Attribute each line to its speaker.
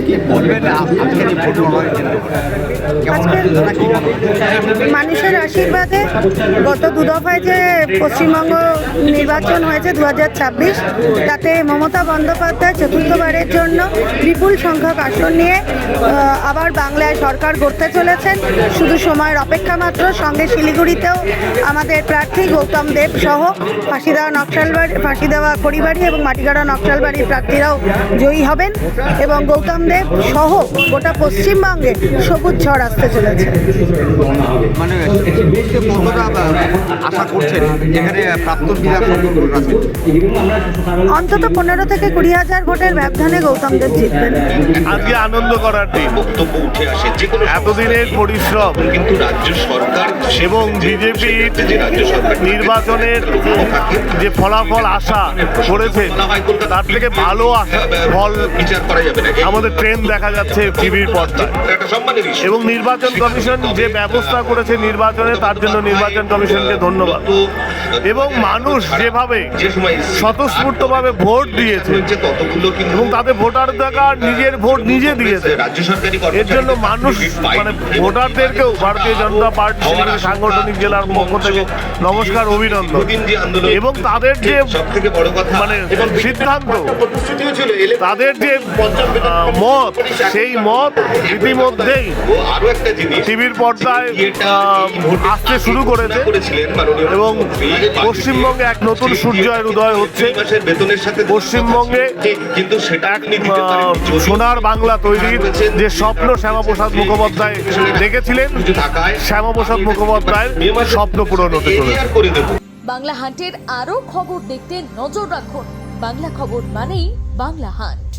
Speaker 1: কি বলবেন আজকের এই ভোট গ্রহণের কেন্দ্র করে?
Speaker 2: মানুষের আশীর্বাদে গত দুদফায় যে পশ্চিমবঙ্গ নির্বাচন হয়েছে 2026, তাতে মমতা বন্দ্যোপাধ্যায় চতুর্থবারের জন্য বিপুল সংখ্যক আসন নিয়ে আবার বাংলায় সরকার গড়তে চলেছেন। শুধু সময়ের অপেক্ষা মাত্র। সঙ্গে শিলিগুড়িতেও আমাদের প্রার্থী গৌতম দেব সহ ফাঁসি দেওয়া খড়িবাড়ি এবং মাটিগাড়া নকশালবাড়ির প্রার্থীরাও জয়ী হবেন এবং গৌতম দেব সহ গোটা পশ্চিমবঙ্গে সবুজ ঝড় আসতে চলেছে।
Speaker 1: মানে কতটা আশা করছেন যেখানে প্রাক্তন বিধায়ক আছেন?
Speaker 2: অন্তত 15 থেকে 20,000 ভোটের ব্যবধানে গৌতম দেব জিতবেন।
Speaker 3: আজকে আনন্দ করার দিন।
Speaker 4: বক্তব্য উঠে আসে
Speaker 3: এতদিনের পরিশ্রম
Speaker 4: কিন্তু রাজ্য সরকার
Speaker 3: এবং বিজেপি নির্বাচনের যে ফলাফল আশা করেছে তার থেকে ভালো ফল
Speaker 4: বিচার করা যাবে না।
Speaker 3: আমাদের ট্রেন্ড দেখা যাচ্ছে টিভির পর্দায়।
Speaker 4: একটা সম্মানের বিষয়।
Speaker 3: এবং নির্বাচন কমিশন যে ব্যবস্থা করেছে নির্বাচনে, তার জন্য নির্বাচন কমিশনকে ধন্যবাদ। এবং মানুষ যেভাবে স্বতঃস্ফূর্তভাবে ভোট দিয়েছে এবং তাদের ভোটাধিকার নিজের ভোট নিজে দিয়েছে, এর জন্য মানুষ মানে ভোটারদেরকেও ভারতীয় জনতা পার্টি সাংগঠনিক জেলার পক্ষ থেকে নমস্কার, অভিনন্দন। এবং তাদের যে মানে সিদ্ধান্ত, তাদের যে মত, সেই মত ইতিমধ্যেই টিভির পর্দায় আসতে শুরু করেছে এবং পশ্চিমবঙ্গে এক নতুন সূর্যের উদয় হচ্ছে। পশ্চিমবঙ্গে সোনার বাংলা তৈরির যে স্বপ্ন শ্যামাপ্রসাদ মুখোপাধ্যায় দেখেছিলেন, শ্যামাপ্রসাদ মুখোপাধ্যায়ের স্বপ্ন পূরণ হতে চলেছে।
Speaker 5: বাংলা হান্টের আরও খবর দেখতে নজর রাখুন। বাংলা খবর মানেই বাংলা হান্ট।